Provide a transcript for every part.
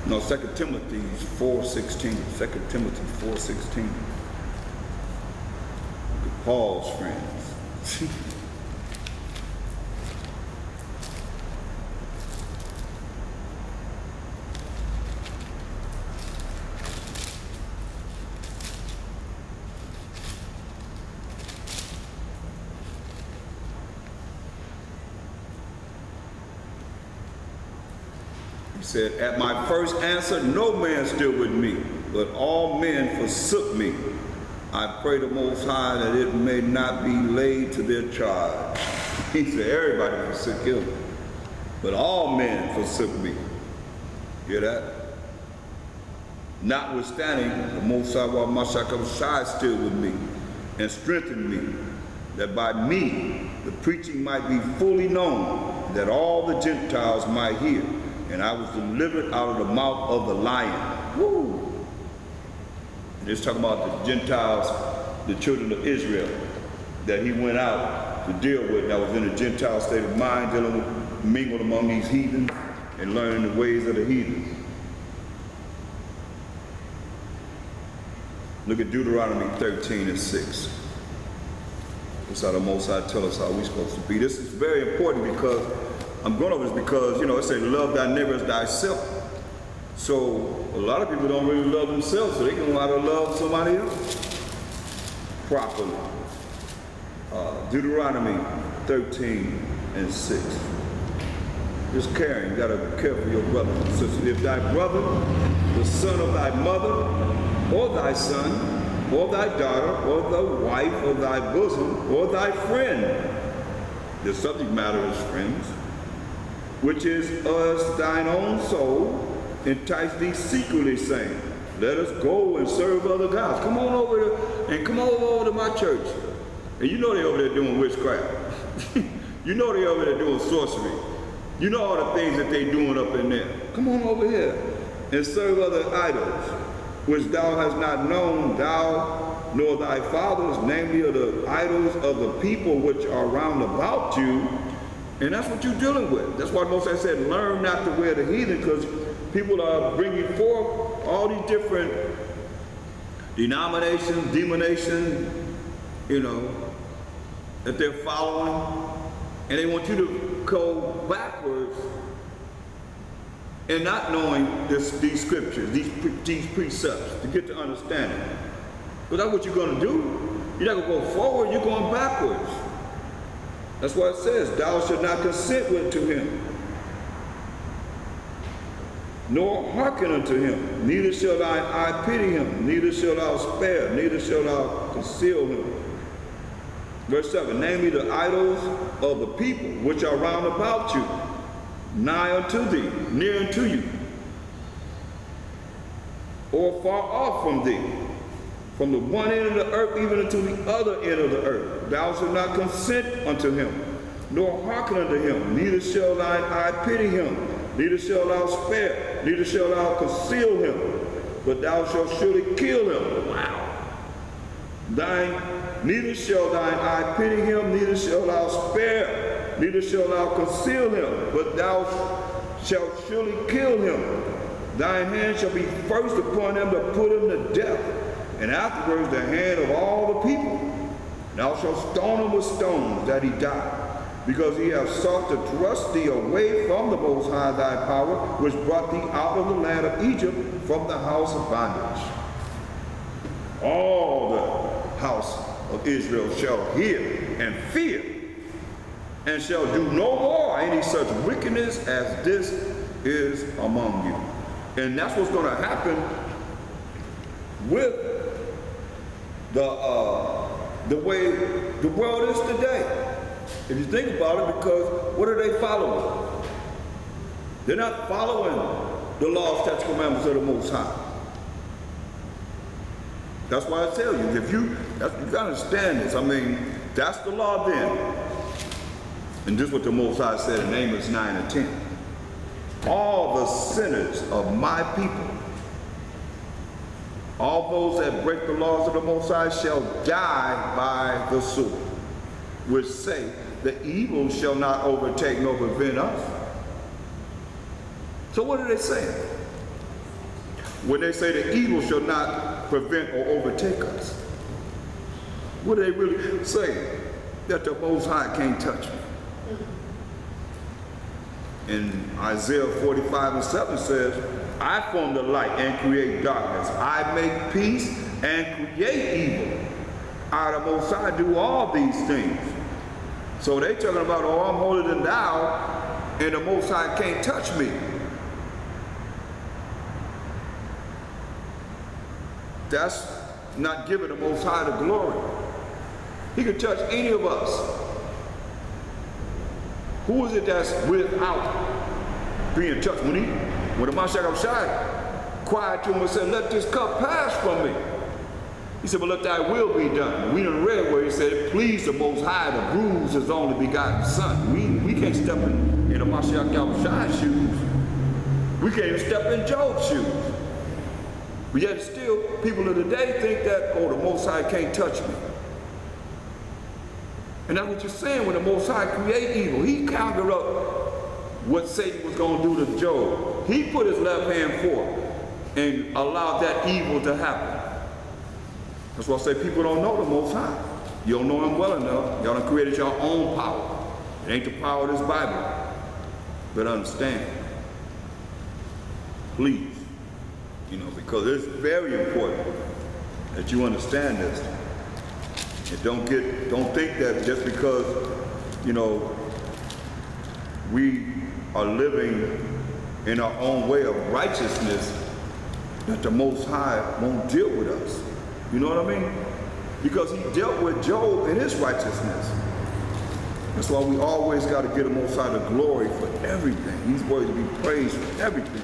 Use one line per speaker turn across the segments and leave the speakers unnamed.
No, 2 Timothy 4:16. 2 Timothy 4:16. Paul's friends. He said, at my first answer, no man stood with me, but all men forsook me. I pray the Most High that it may not be laid to their charge. He said, everybody forsook him, but all men forsook me. Hear that? Notwithstanding, the Most High stood with me and strengthened me, that by me the preaching might be fully known, that all the Gentiles might hear. And I was delivered out of the mouth of the lion. Woo! And it's talking about the Gentiles, the children of Israel, that he went out to deal with, that was in a Gentile state of mind, dealing with, mingled among these heathens and learning the ways of the heathens. Look at Deuteronomy 13:6. That's how the Most High tells us how we're supposed to be. This is very important because I'm going over this because, you know, it says love thy neighbor as thyself. So a lot of people don't really love themselves, so they don't know how to love somebody else properly. Deuteronomy 13:6. Just caring, you got to care for your brother and sister. If thy brother, the son of thy mother, or thy son, or thy daughter, or the wife of thy bosom, or thy friend, the subject matter is friends, which is as thine own soul, entice thee secretly, saying, let us go and serve other gods. Come on over to, and come over to my church. And you know they're over there doing witchcraft. You know they're over there doing sorcery. You know all the things that they're doing up in there. Come on over here and serve other idols, which thou hast not known, thou nor thy fathers, namely of the idols of the people which are round about you. And that's what you're dealing with. That's why Moses said, learn not to wear the heathen, because people are bringing forth all these different denominations, you know, that they're following. And they want you to go backwards and not knowing these scriptures, these precepts, to get to understanding. But that's what you're going to do. You're not going to go forward, you're going backwards. That's why it says, thou shalt not consent to him, nor hearken unto him, neither shall thine eye pity him, neither shalt thou spare, neither shalt thou conceal him. Verse 7, namely the idols of the people which are round about you, nigh unto thee, near unto you, or far off from thee, from the one end of the earth even unto the other end of the earth. Thou shalt not consent unto him, nor hearken unto him, neither shall thine eye pity him, neither shalt thou spare, neither shalt thou conceal him, but thou shalt surely kill him. Wow. Neither shall thine eye pity him, neither shalt thou spare, neither shalt thou conceal him, but thou shalt surely kill him. Thine hand shall be first upon him to put him to death, and afterwards the hand of all the people. Thou shalt stone him with stones, that he die, because he hath sought to thrust thee away from the Most High thy power, which brought thee out of the land of Egypt from the house of bondage. All the house of Israel shall hear and fear, and shall do no more any such wickedness as this is among you. And that's what's going to happen with the way the world is today. If you think about it, because what are they following? They're not following the laws, statutes, commandments of the Most High. That's why I tell you, if you gotta understand this. I mean, that's the law then. And this is what the Most High said in Amos 9 and 10. All the sinners of my people, all those that break the laws of the Most High shall die by the sword, which say, the evil shall not overtake nor prevent us. So what are they saying? when they say the evil shall not prevent or overtake us? What do they really say? That the Most High can't touch me. In Isaiah 45:7 says, I form the light and create darkness. I make peace and create evil. I, the Most High, do all these things. So they talking about, oh, I'm holier than thou, and the Most High can't touch me. That's not giving the Most High the glory. He can touch any of us. Who is it that's without being touched? When the Mashiach cried to him and said, let this cup pass from me. He said, but let thy will be done. We done read where he said, please the Most High to bruise his only begotten Son. We can't step in the Mashiach's shoes. We can't even step in Job's shoes. But yet still, people of the day think that, oh, the Most High can't touch me. And that's what you're saying when the Most High create evil. He conquered up what Satan was going to do to Job. He put his left hand forth and allowed that evil to happen. That's why I say people don't know the Most High. You don't know him well enough. Y'all done created your own power. It ain't the power of this Bible. But understand, please, because it's very important that you understand this. And don't think that just because, we are living in our own way of righteousness, that the Most High won't deal with us. You know what I mean? Because he dealt with Job in his righteousness. That's why we always got to give the Most High the glory for everything. He's worthy to be praised for everything.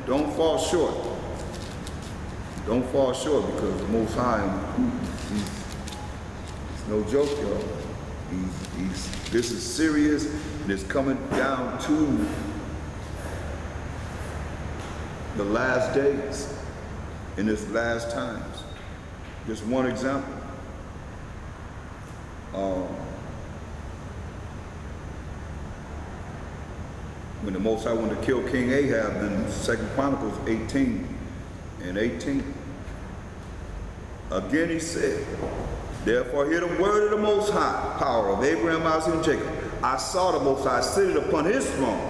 Don't fall short. Don't fall short, because the Most High, he's no joke, y'all. This is serious, and it's coming down to the last days, in this last times. Just one example. When the Most High wanted to kill King Ahab in 2 Chronicles 18:18. Again he said, therefore hear the word of the Most High, power of Abraham, Isaac, and Jacob. I saw the Most High sitting upon his throne,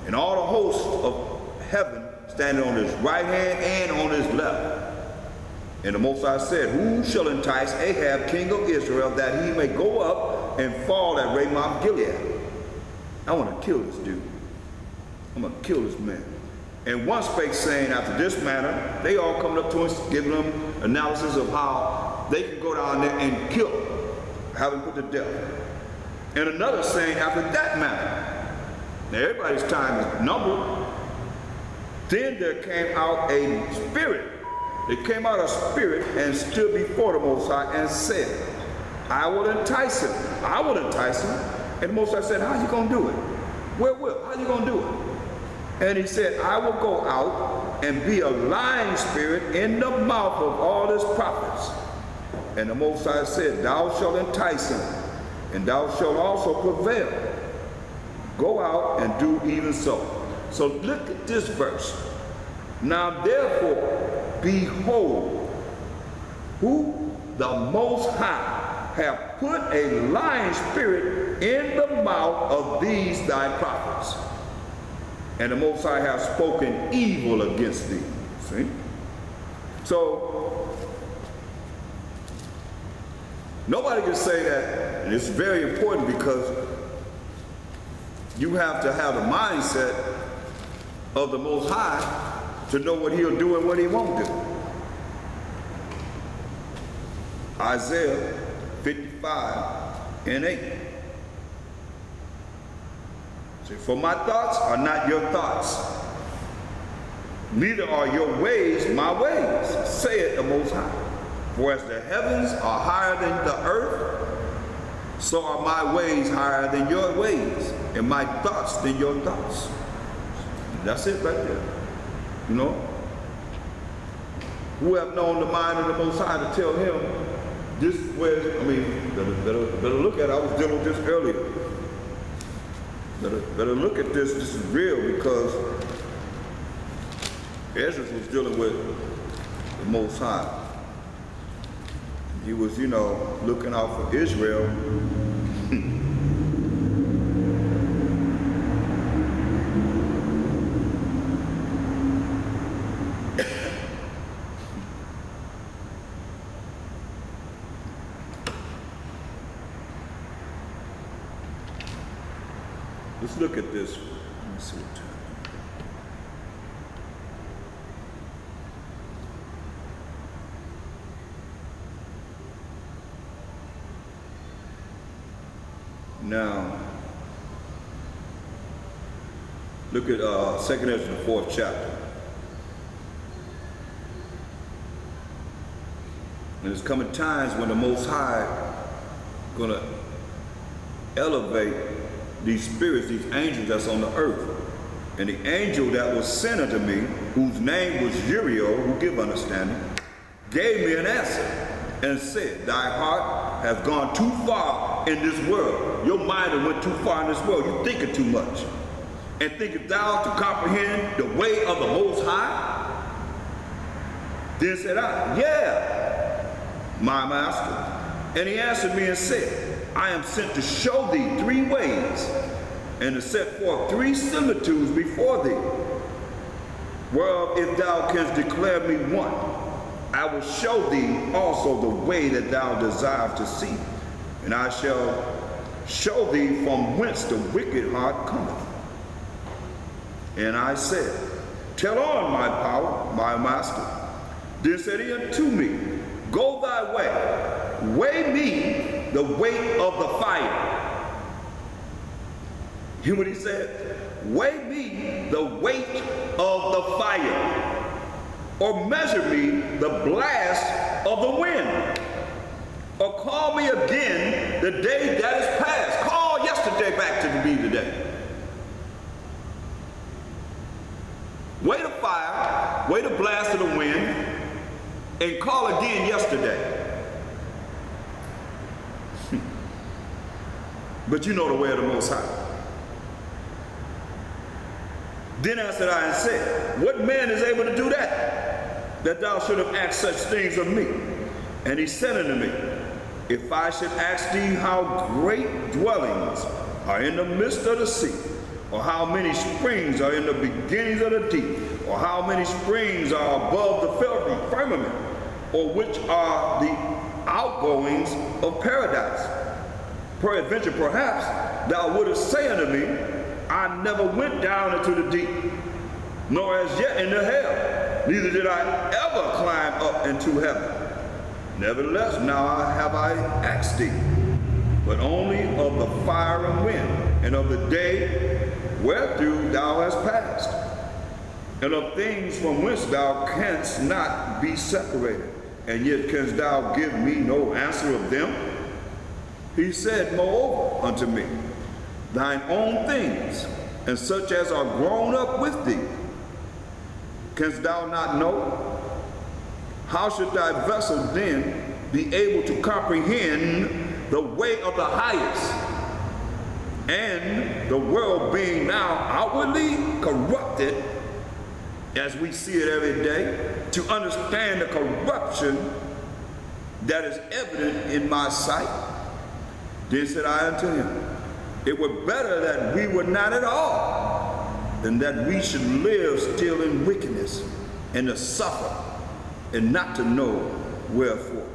and all the hosts of heaven standing on his right hand and on his left. And the Most High said, who shall entice Ahab, king of Israel, that he may go up and fall at Ramoth Gilead? I want to kill this dude. I'm going to kill this man. And one spake, saying, after this manner, they all come up to us, giving them analysis of how they can go down there and kill him, have him put to death. And another saying, after that manner. Now everybody's time is numbered. Then there came out a spirit. There came out a spirit and stood before the Most High and said, I will entice him. I will entice him. And the Most High said, how you going to do it? How you going to do it? And he said, I will go out and be a lying spirit in the mouth of all his prophets. And the Most High said, thou shalt entice him, and thou shalt also prevail. Go out and do even so. So look at this verse. Now therefore, behold, who the Most High have put a lying spirit in the mouth of these thy prophets. And the Most High has spoken evil against thee. See? So, nobody can say that, and it's very important because you have to have the mindset of the Most High to know what he'll do and what he won't do. Isaiah 55:8. See, for my thoughts are not your thoughts, neither are your ways my ways, saith the Most High. For as the heavens are higher than the earth, so are my ways higher than your ways, and my thoughts than your thoughts. That's it right there. You know? Who have known the mind of the Most High to tell him this way? I mean, better look at it. I was dealing with this earlier. Better look at this. This is real, because Ezra was dealing with the Most High. He was, looking out for Israel. Let's look at this. Let me see what time. Now, look at 2nd Ezra, the 4th chapter. And there's coming times when the Most High going to elevate these spirits, these angels that's on the earth. And the angel that was sent unto me, whose name was Uriel, who give understanding, gave me an answer and said, thy heart has gone too far in this world. Your mind has went too far in this world. You thinking too much. And thinkest thou to comprehend the way of the Most High? Then said I, yeah, my master. And he answered me and said, I am sent to show thee 3 ways, and to set forth 3 similitudes before thee, whereof if thou canst declare me one, I will show thee also the way that thou desirest to see, and I shall show thee from whence the wicked heart cometh. And I said, tell on, my power, my master. Then said he unto me, go thy way, weigh me the weight of the fire. Hear what he said? Weigh me the weight of the fire, or measure me the blast of the wind, or call me again the day that is past. Call yesterday back to be today. Weigh the fire, weigh the blast of the wind, and call again yesterday. But you know the way of the Most High. Then answered I and said, what man is able to do that thou should have asked such things of me? And he said unto me, if I should ask thee how great dwellings are in the midst of the sea, or how many springs are in the beginnings of the deep, or how many springs are above the firmament, or which are the outgoings of paradise, peradventure perhaps thou wouldest say unto me, I never went down into the deep, nor as yet into hell, neither did I ever climb up into heaven. Nevertheless, now have I asked thee, but only of the fire and wind, and of the day wherethrough thou hast passed, and of things from whence thou canst not be separated, and yet canst thou give me no answer of them? He said, moreover, unto me, thine own things, and such as are grown up with thee, canst thou not know? How should thy vessel then be able to comprehend the way of the highest? And the world being now outwardly corrupted, as we see it every day, to understand the corruption that is evident in my sight. Then said I unto him, it were better that we were not at all, than that we should live still in wickedness, and to suffer, and not to know wherefore.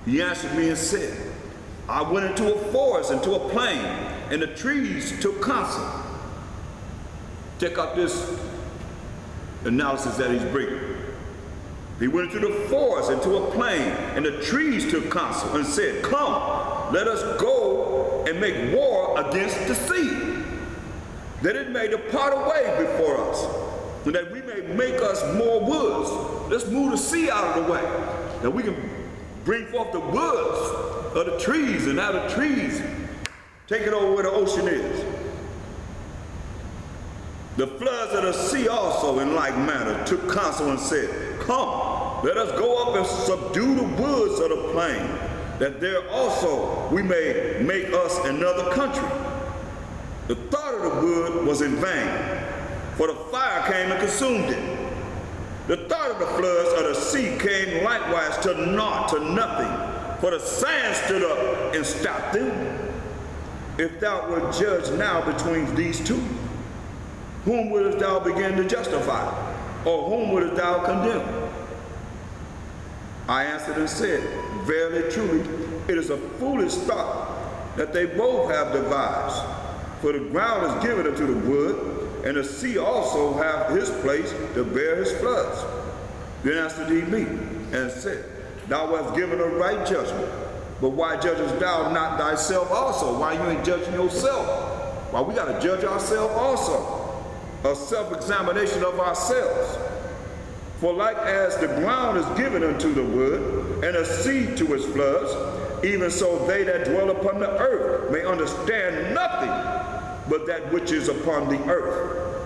He answered me and said, I went into a forest, into a plain, and the trees took counsel. Check out this analysis that he's bringing. He went into the forest, into a plain, and the trees took counsel and said, come, let us go and make war against the sea, that it may depart away before us, and that we may make us more woods. Let's move the sea out of the way, that we can bring forth the woods of the trees, and now the trees take it over where the ocean is. The floods of the sea also in like manner took counsel and said, come, let us go up and subdue the woods of the plain, that there also we may make us another country. The thought of the wood was in vain, for the fire came and consumed it. The thought of the floods of the sea came likewise to naught, to nothing, for the sand stood up and stopped them. If thou wert judged now between these two, whom wouldst thou begin to justify, or whom wouldst thou condemn? I answered and said, verily, truly, it is a foolish thought that they both have devised. For the ground is given unto the wood, and the sea also hath his place to bear his floods. Then answered he me, and said, thou hast given a right judgment, but why judgest thou not thyself also? Why you ain't judging yourself? Why we got to judge ourselves also? A self-examination of ourselves. For like as the ground is given unto the wood, and the sea to its floods, even so they that dwell upon the earth may understand nothing but that which is upon the earth.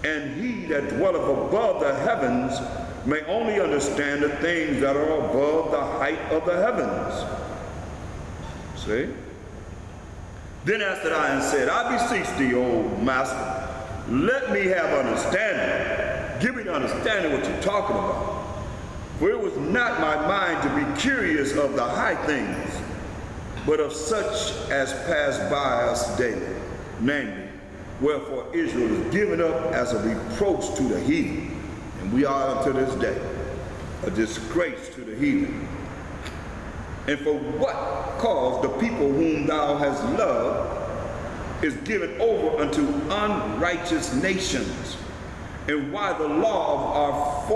And he that dwelleth above the heavens may only understand the things that are above the height of the heavens. See? Then answered I and said, I beseech thee, O master, let me have understanding. Give me the understanding what you're talking about. For it was not my mind to be curious of the high things, but of such as pass by us daily. Namely, wherefore Israel is given up as a reproach to the heathen, and we are unto this day a disgrace to the heathen. And for what cause the people whom thou hast loved is given over unto unrighteous nations, and why the law of our